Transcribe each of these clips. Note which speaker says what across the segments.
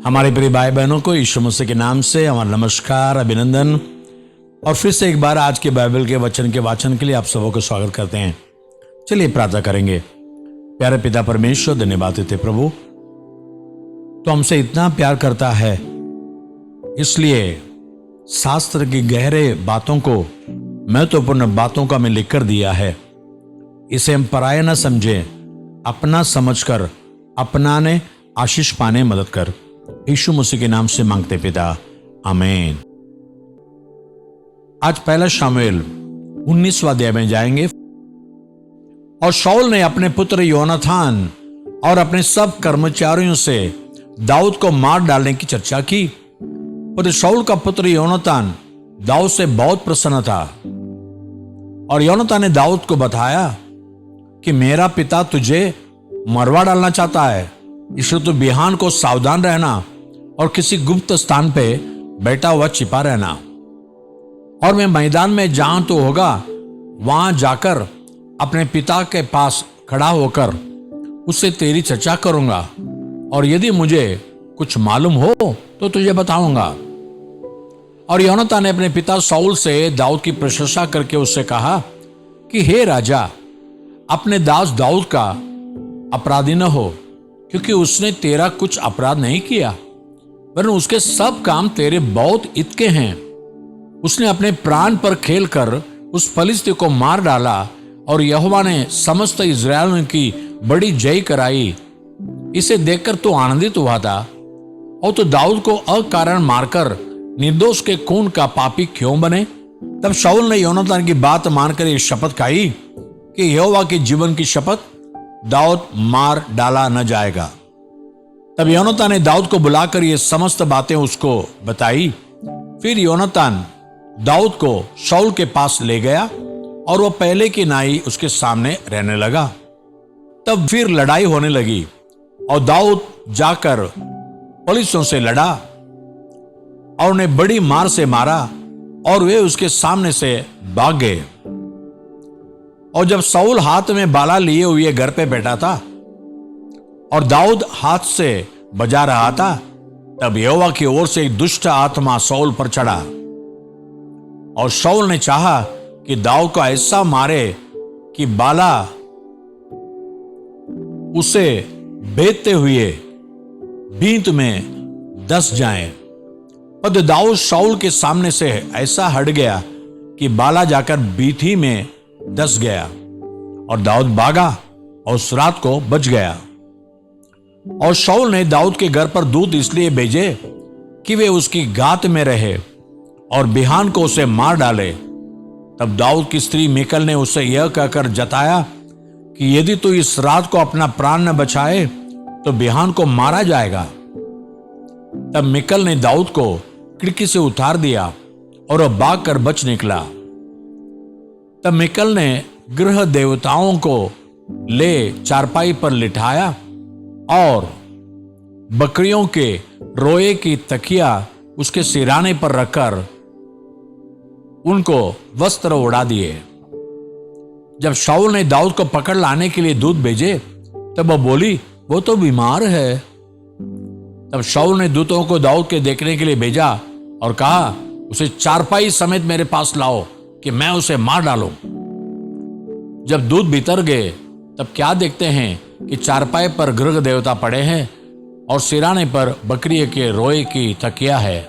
Speaker 1: हमारे प्रिय भाई बहनों को यीशु मसीह के नाम से हमारा नमस्कार, अभिनंदन और फिर से एक बार आज के बाइबल के वचन के वाचन के लिए आप सबों को स्वागत करते हैं। चलिए प्रार्थना करेंगे। प्यारे पिता परमेश्वर, धन्यवाद देते प्रभु, तो हमसे इतना प्यार करता है, इसलिए शास्त्र की गहरे बातों को, महत्वपूर्ण बातों का हमें लिख कर दिया है। इसे हम पराया न समझें, अपना समझकर अपनाने, आशीष पाने मदद कर। यीशु मसीह के नाम से मांगते पिता, आमीन। आज पहला शमूएल 19वां अध्याय में जाएंगे। और शाऊल ने अपने पुत्र योनाथान और अपने सब कर्मचारियों से दाऊद को मार डालने की चर्चा की। और शाऊल का पुत्र योनाथान दाऊद से बहुत प्रसन्न था। और योनाथान ने दाऊद को बताया कि मेरा पिता तुझे मरवा डालना चाहता है, इसलिए तू बिहान को सावधान रहना और किसी गुप्त स्थान पे बैठा हुआ छिपा रहना। और मैं मैदान में जहां तो होगा वहां जाकर अपने पिता के पास खड़ा होकर उससे तेरी चर्चा करूंगा, और यदि मुझे कुछ मालूम हो तो तुझे बताऊंगा। और योनाथान ने अपने पिता शाऊल से दाऊद की प्रशंसा करके उससे कहा कि हे राजा, अपने दास दाऊद का अपराधी न हो, क्योंकि उसने तेरा कुछ अपराध नहीं किया, वरन उसके सब काम तेरे बहुत हित के हैं। उसने अपने प्राण पर खेलकर उस फलिस्ती को मार डाला, और यहोवा ने समस्त इस्राएलियों की बड़ी जय कराई। इसे देखकर तो आनंदित हुआ था। और तो दाऊद को अकारण मारकर निर्दोष के खून का पापी क्यों बने? तब शाऊल ने योनाथान की बात मानकर यह शपथ खाई कि यहोवा के जीवन की शपथ, दाऊद मार डाला न जाएगा। तब योनाथान ने दाऊद को बुलाकर ये समस्त बातें उसको बताई। फिर योनाथान दाऊद को शाऊल के पास ले गया, और वह पहले की नाई उसके सामने रहने लगा। तब फिर लड़ाई होने लगी, और दाऊद जाकर फलिस्तियों से लड़ा और उन्हें बड़ी मार से मारा, और वे उसके सामने से भाग गए। और जब शाऊल हाथ में बाला लिए हुए घर पे बैठा था और दाऊद हाथ से बजा रहा था, तब यहोवा की ओर से एक दुष्ट आत्मा शाऊल पर चढ़ा। और शाऊल ने चाहा कि दाऊद को ऐसा मारे कि बाला उसे भेदते हुए बींत में धस जाए। पर दाऊद शाऊल के सामने से ऐसा हट गया कि बाला जाकर बीथी में धस गया, और दाऊद भागा और उस रात को बच गया। और शाऊल ने दाऊद के घर पर दूत इसलिए भेजे कि वे उसकी गात में रहे और बिहान को उसे मार डाले। तब दाऊद की स्त्री मीकल ने उसे यह कहकर जताया कि यदि तू इस रात को अपना प्राण न बचाए तो बिहान को मारा जाएगा। तब मीकल ने दाऊद को खिड़की से उतार दिया, और वह भाग कर बच निकला। तब मीकल ने गृह देवताओं को ले चारपाई पर लिटाया, और बकरियों के रोए की तकिया उसके सिराने पर रखकर उनको वस्त्र उड़ा दिए। जब शाऊल ने दाऊद को पकड़ लाने के लिए दूत भेजे, तब वह बोली, वो तो बीमार है। तब शाऊल ने दूतों को दाऊद के देखने के लिए भेजा और कहा, उसे चारपाई समेत मेरे पास लाओ कि मैं उसे मार डालूं। जब दूत भीतर गए, तब क्या देखते हैं कि चारपाई पर गृह देवता पड़े हैं, और सिराने पर बकरी के रोए की तकिया है।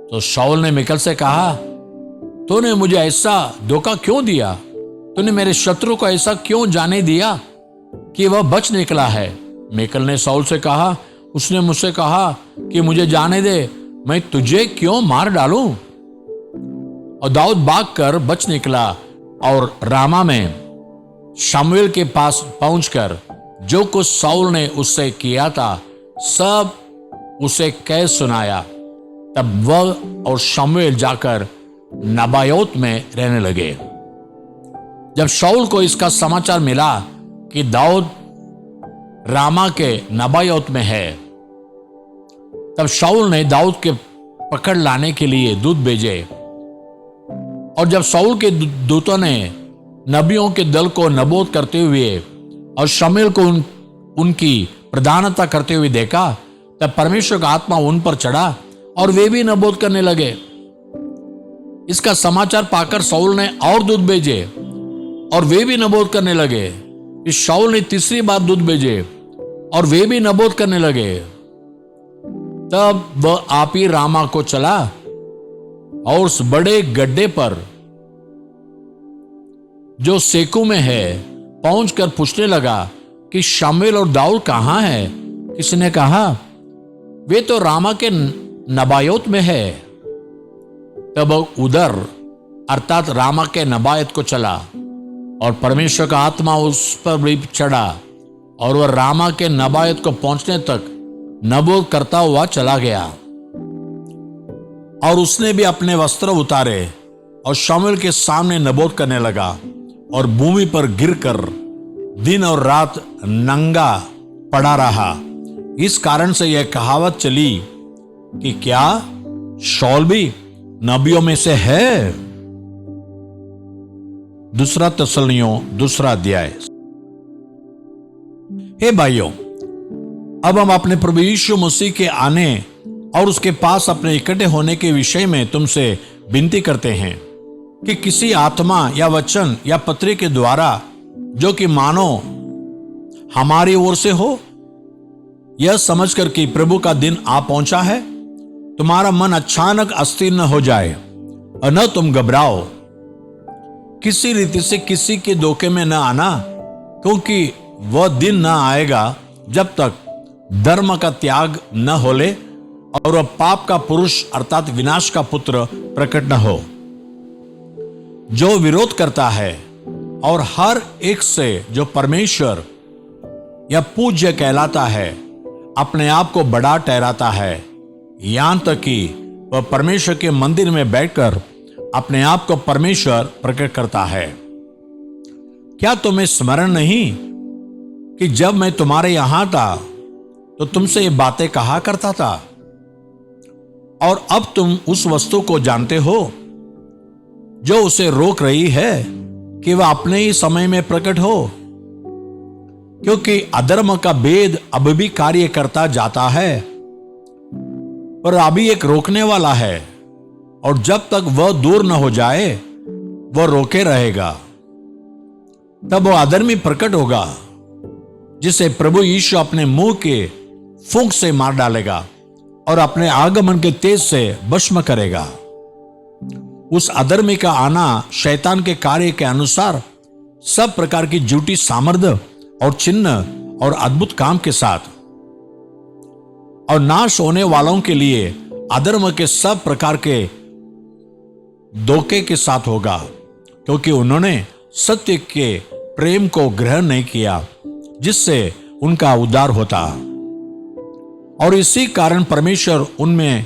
Speaker 1: तो शाऊल ने मीकल से कहा, तूने मुझे ऐसा धोखा क्यों दिया? तूने मेरे शत्रु को ऐसा क्यों जाने दिया कि वह बच निकला है? मीकल ने शाऊल से कहा, उसने मुझसे कहा कि मुझे जाने दे, मैं तुझे क्यों मार डालूं? और दाऊद भागकर बच निकला, और रामा में शमूएल के पास पहुंचकर जो कुछ शाऊल ने उससे किया था सब उसे कह सुनाया। तब वह और शमूएल जाकर नबायोत में रहने लगे। जब शाऊल को इसका समाचार मिला कि दाऊद रामा के नबायोत में है, तब शाऊल ने दाऊद के पकड़ लाने के लिए दूत भेजे। और जब शाऊल के दूतों ने नबियों के दल को नबोद करते हुए और शमूएल को उनकी प्रधानता करते हुए देखा, तब परमेश्वर का आत्मा उन पर चढ़ा और वे भी नबोध करने लगे। इसका समाचार पाकर शाऊल ने और दूत भेजे और वे भी नबोध करने लगे। इस शाऊल ने तीसरी बार दूत भेजे और वे भी नबोध करने लगे। तब वह आप ही रामा को चला और उस बड़े गड्ढे पर जो सेकू में है पहुंचकर पूछने लगा कि शमूएल और दाऊद कहां है। किसने कहा, वे तो रामा के नबायोत में है। तब उधर अर्थात रामा के नबायत को चला और परमेश्वर का आत्मा उस पर भी चढ़ा और वह रामा के नबायत को पहुंचने तक नबोध करता हुआ चला गया। और उसने भी अपने वस्त्र उतारे और शमूएल के सामने नबोध करने लगा और भूमि पर गिरकर दिन और रात नंगा पड़ा रहा। इस कारण से यह कहावत चली कि क्या शाऊल भी नबियों में से है। दूसरा तसल्लियों दूसरा अध्याय। हे भाइयों, अब हम अपने प्रभु यीशु मसीह के आने और उसके पास अपने इकट्ठे होने के विषय में तुमसे विनती करते हैं कि किसी आत्मा या वचन या पत्री के द्वारा जो कि मानो हमारी ओर से हो, यह समझकर कि प्रभु का दिन आ पहुंचा है, तुम्हारा मन अचानक अस्थिर न हो जाए और न तुम घबराओ। किसी रीति से किसी के धोखे में न आना, क्योंकि वह दिन न आएगा जब तक धर्म का त्याग न होले और वह पाप का पुरुष अर्थात विनाश का पुत्र प्रकट न हो, जो विरोध करता है और हर एक से जो परमेश्वर या पूज्य कहलाता है अपने आप को बड़ा ठहराता है, यहां तक कि वह परमेश्वर के मंदिर में बैठकर अपने आप को परमेश्वर प्रकट करता है। क्या तुम्हें स्मरण नहीं कि जब मैं तुम्हारे यहां था तो तुमसे ये बातें कहा करता था, और अब तुम उस वस्तु को जानते हो जो उसे रोक रही है कि वह अपने ही समय में प्रकट हो, क्योंकि अधर्म का भेद अब भी कार्य करता जाता है, पर अभी एक रोकने वाला है, और जब तक वह दूर न हो जाए वह रोके रहेगा। तब वह अधर्मी प्रकट होगा जिसे प्रभु यीशु अपने मुंह के फूंक से मार डालेगा और अपने आगमन के तेज से भस्म करेगा। उस अधर्मी का आना शैतान के कार्य के अनुसार सब प्रकार की झूठी सामर्थ्य और चिन्ह और अद्भुत काम के साथ, और नाश होने वालों के लिए अधर्म के सब प्रकार के धोखे के साथ होगा, क्योंकि उन्होंने सत्य के प्रेम को ग्रहण नहीं किया जिससे उनका उद्धार होता। और इसी कारण परमेश्वर उनमें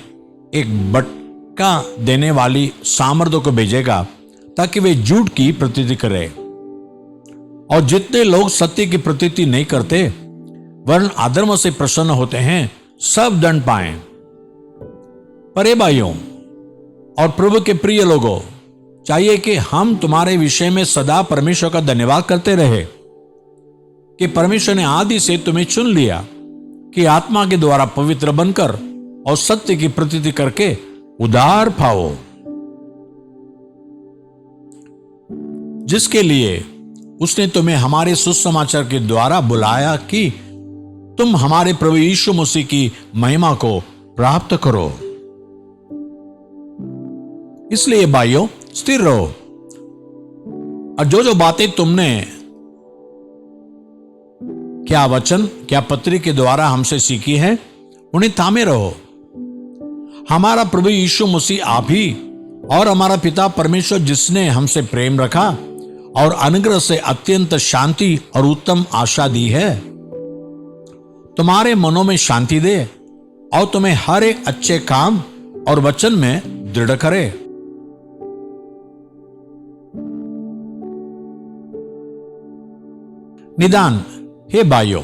Speaker 1: एक भटका देने वाली सामर्थ्य को भेजेगा ताकि वे झूठ की प्रतीति करें। और जितने लोग सत्य की प्रतीति नहीं करते वरन अधर्म से प्रसन्न होते हैं, सब दंड पाएं। पर हे भाइयों और प्रभु के प्रिय लोगों, चाहिए कि हम तुम्हारे विषय में सदा परमेश्वर का धन्यवाद करते रहे कि परमेश्वर ने आदि से तुम्हें चुन लिया कि आत्मा के द्वारा पवित्र बनकर और सत्य की प्रतीति करके उद्धार पाओ, जिसके लिए उसने तुम्हें हमारे सुसमाचार के द्वारा बुलाया कि तुम हमारे प्रभु यीशु मसीह की महिमा को प्राप्त करो। इसलिए भाइयों स्थिर रहो, और जो जो बातें तुमने क्या वचन क्या पत्री के द्वारा हमसे सीखी है उन्हें थामे रहो। हमारा प्रभु यीशु मसीह आप ही और हमारा पिता परमेश्वर जिसने हमसे प्रेम रखा और अनुग्रह से अत्यंत शांति और उत्तम आशा दी है, तुम्हारे मनों में शांति दे और तुम्हें हर एक अच्छे काम और वचन में दृढ़ करे। निदान हे भाइयों,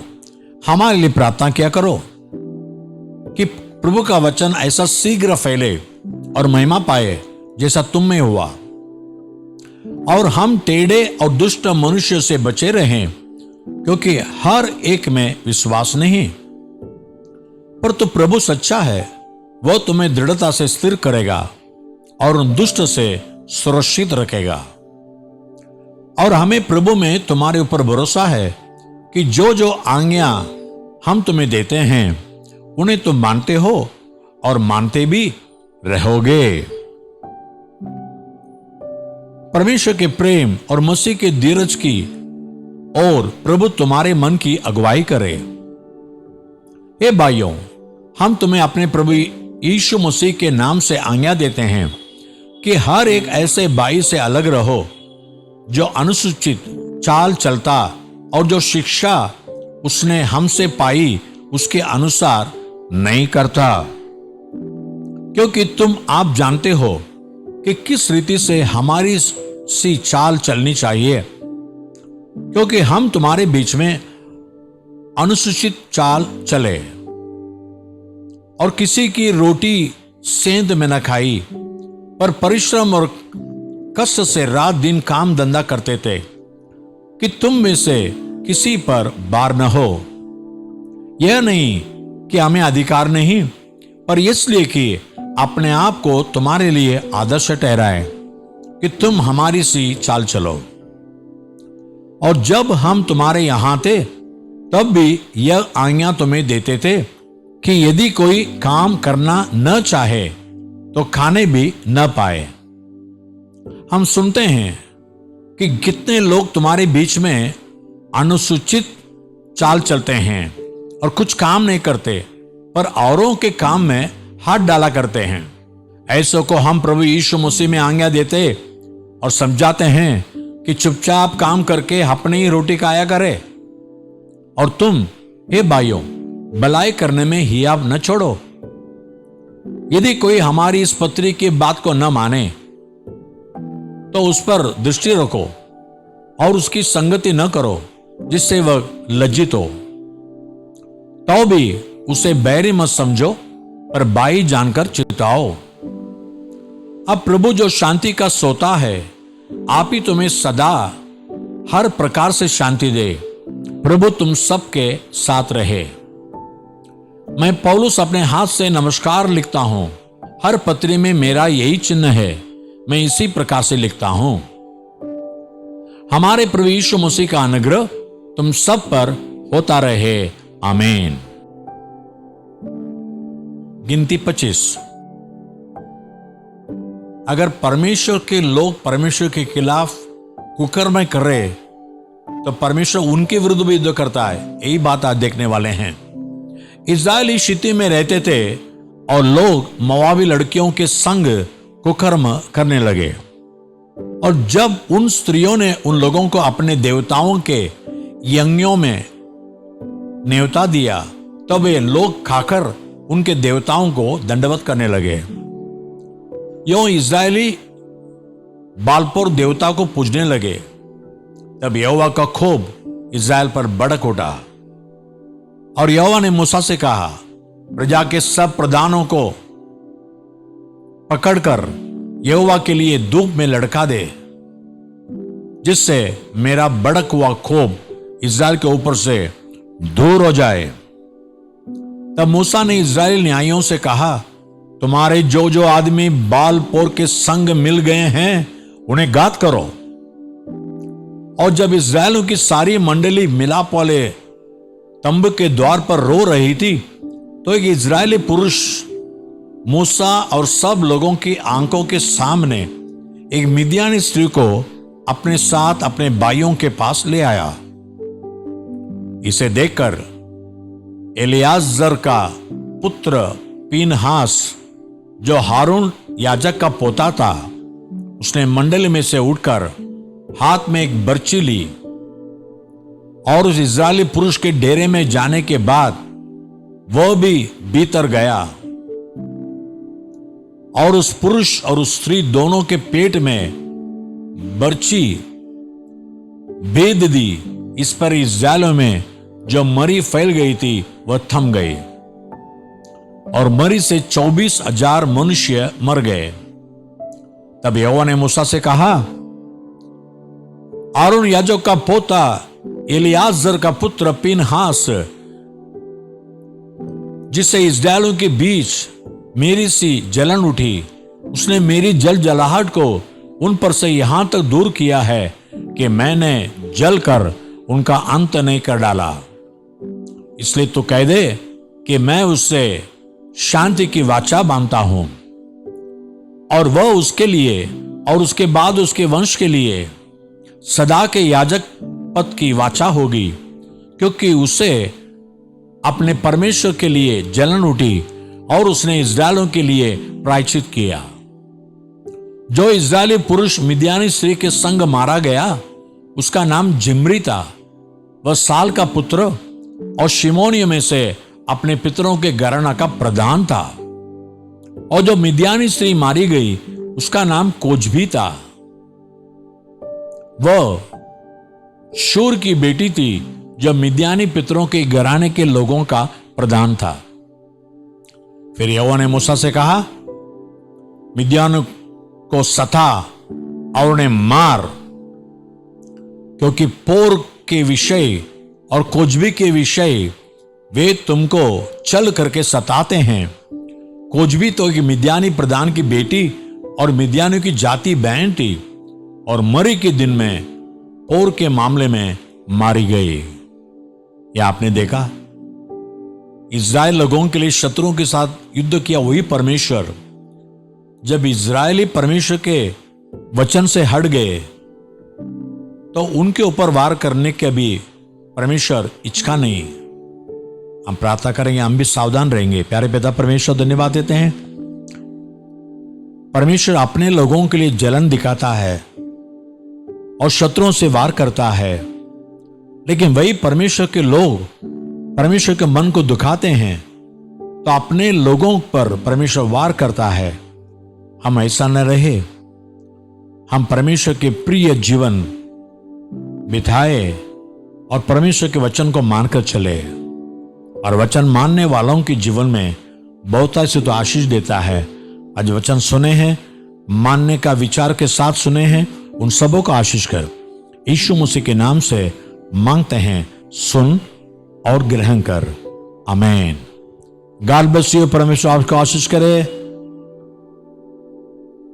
Speaker 1: हमारे लिए प्रार्थना किया करो कि प्रभु का वचन ऐसा शीघ्र फैले और महिमा पाए जैसा तुम में हुआ, और हम टेढ़े और दुष्ट मनुष्य से बचे रहें, क्योंकि हर एक में विश्वास नहीं। पर प्रभु सच्चा है, वह तुम्हें दृढ़ता से स्थिर करेगा और उन दुष्ट से सुरक्षित रखेगा। और हमें प्रभु में तुम्हारे ऊपर भरोसा है कि जो जो आज्ञा हम तुम्हें देते हैं उन्हें तुम मानते हो और मानते भी रहोगे। परमेश्वर के प्रेम और मसीह के धीरज की और प्रभु तुम्हारे मन की अगुवाई करे। हे भाइयों, हम तुम्हें अपने प्रभु यीशु मसीह के नाम से आज्ञा देते हैं कि हर एक ऐसे भाई से अलग रहो जो अनुसूचित चाल चलता और जो शिक्षा उसने हमसे पाई उसके अनुसार नहीं करता, क्योंकि आप जानते हो कि किस रीति से हमारी सी चाल चलनी चाहिए, क्योंकि हम तुम्हारे बीच में अनुसूचित चाल चले और किसी की रोटी सेंध में न खाई, पर परिश्रम और कष्ट से रात दिन काम धंधा करते थे कि तुम में से किसी पर बार न हो। यह नहीं कि हमें अधिकार नहीं, पर इसलिए कि अपने आप को तुम्हारे लिए आदर्श ठहराए कि तुम हमारी सी चाल चलो। और जब हम तुम्हारे यहां थे तब भी यह आज्ञा तुम्हें देते थे कि यदि कोई काम करना न चाहे तो खाने भी न पाए। हम सुनते हैं कि कितने लोग तुम्हारे बीच में अनुसूचित चाल चलते हैं और कुछ काम नहीं करते, पर औरों के काम में हाथ डाला करते हैं। ऐसों को हम प्रभु यीशु मसीह में आज्ञा देते और समझाते हैं कि चुपचाप काम करके अपनी ही रोटी खाया करे। और तुम हे भाइयों, भलाई करने में हियाव न छोड़ो। यदि कोई हमारी इस पत्री की बात को न माने तो उस पर दृष्टि रखो और उसकी संगति न करो जिससे वह लज्जित हो। तो भी उसे बैरी मत समझो, पर भाई जानकर चिताओ। अब प्रभु जो शांति का सोता है, आप ही तुम्हें सदा हर प्रकार से शांति दे। प्रभु तुम सबके साथ रहे। मैं पौलुस अपने हाथ से नमस्कार लिखता हूं। हर पत्री में मेरा यही चिन्ह है। मैं इसी प्रकार से लिखता हूं। हमारे प्रभु यीशु मसीह का अनुग्रह तुम सब पर होता रहे। आमीन। गिनती 25। अगर परमेश्वर के लोग परमेश्वर के खिलाफ कुकर्म कर रहे तो परमेश्वर उनके विरुद्ध भी युद्ध करता है। यही बात आज देखने वाले हैं। इस्राएली शित्तीम में रहते थे और लोग मोआबी लड़कियों के संग कुकर्म करने लगे। और जब उन स्त्रियों ने उन लोगों को अपने देवताओं के यज्ञों में न्योता दिया, तब वे लोग खाकर उनके देवताओं को दंडवत करने लगे। यों इस्राएली बालपोर देवता को पूजने लगे। तब यहोवा का कोप इस्राएल पर भड़क उठा और यहोवा ने मूसा से कहा, प्रजा के सब प्रधानों को पकड़कर यहोवा के लिए धूप में लटका दे, जिससे मेरा भड़क हुआ कोप इस्राएल के ऊपर से दूर हो जाए। तब मूसा ने इस्राएली न्यायियों से कहा, तुम्हारे जो जो आदमी बाल पोर के संग मिल गए हैं उन्हें घात करो। और जब इस्राएलियों की सारी मंडली मिलाप वाले तंबू के द्वार पर रो रही थी, तो एक इस्राएली पुरुष मूसा और सब लोगों की आंखों के सामने एक मिद्यानी स्त्री को अपने साथ अपने भाइयों के पास ले आया। इसे देखकर एलियाजर का पुत्र पीनहास, जो हारून याजक का पोता था, उसने मंडली में से उठकर हाथ में एक बर्ची ली और उस इस्राएली पुरुष के डेरे में जाने के बाद वह भी भीतर गया और उस पुरुष और उस स्त्री दोनों के पेट में बर्ची भेद दी। इस पर इस्राएलियों में जो मरी फैल गई थी वह थम गई और मरी से 24,000 मनुष्य मर गए। तब यहोवा ने मूसा से कहा, आरोन याजक का पोता एलियाजर का पुत्र पीनहास जिससे इस्राएलियों के बीच मेरी सी जलन उठी, उसने मेरी जल जलाहट को उन पर से यहां तक दूर किया है कि मैंने जल कर उनका अंत नहीं कर डाला। इसलिए तो कह दे कि मैं उससे शांति की वाचा बांधता हूं, और वह उसके लिए और उसके बाद उसके वंश के लिए सदा के याजक पद की वाचा होगी, क्योंकि उसे अपने परमेश्वर के लिए जलन उठी और उसने इस्राएलियों के लिए प्रायश्चित किया। जो इस्राएली पुरुष मिद्यानी स्त्री के संग मारा गया, उसका नाम जिम्री था। वह साल का पुत्र और शिमोनियों में से अपने पितरों के घराना का प्रधान था। और जो मिद्यानी स्त्री मारी गई, उसका नाम कोजबी था। वह शूर की बेटी थी, जो मिद्यानी पितरों के घराने के लोगों का प्रधान था। फिर यहोवा ने मूसा से कहा, मिद्यान को सता और उन्हें मार, क्योंकि पोर के विषय और कोजबी के विषय वे तुमको चल करके सताते हैं। कोजबी तो एक मिद्यानी प्रधान की बेटी और मिद्यानियों की जाति बहन थी, और मरी के दिन में पोर के मामले में मारी गई। यह आपने देखा, इज़राइल लोगों के लिए शत्रुओं के साथ युद्ध किया वही परमेश्वर, जब इज़राइली परमेश्वर के वचन से हट गए तो उनके ऊपर वार करने के भी परमेश्वर इच्छा नहीं। हम प्रार्थना करेंगे, हम भी सावधान रहेंगे। प्यारे पिता परमेश्वर, धन्यवाद देते हैं। परमेश्वर अपने लोगों के लिए जलन दिखाता है और शत्रुओं से वार करता है, लेकिन वही परमेश्वर के लोग परमेश्वर के मन को दुखाते हैं तो अपने लोगों पर परमेश्वर वार करता है। हम ऐसा न रहे, हम परमेश्वर के प्रिय जीवन बिताए और परमेश्वर के वचन को मानकर चले। और वचन मानने वालों के जीवन में बहुत से तो आशीष देता है। आज वचन सुने हैं, मानने का विचार के साथ सुने हैं, उन सबों का आशीष कर यीशु मसीह के नाम से मांगते हैं, सुन और ग्रहण कर। आमीन। God bless you. परमेश्वर आपको आशीष करे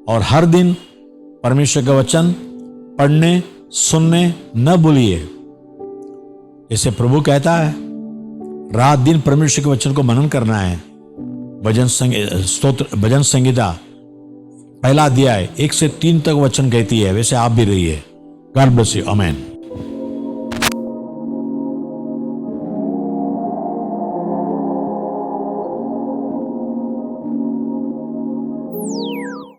Speaker 1: और हर दिन परमेश्वर का वचन पढ़ने सुनने न भूलिए। जैसे प्रभु कहता है, रात दिन परमेश्वर के वचन को मनन करना है। भजन संहिता पहला अध्याय 1 से 3 तक वचन कहती है, वैसे आप भी रहिए। God bless you. आमीन।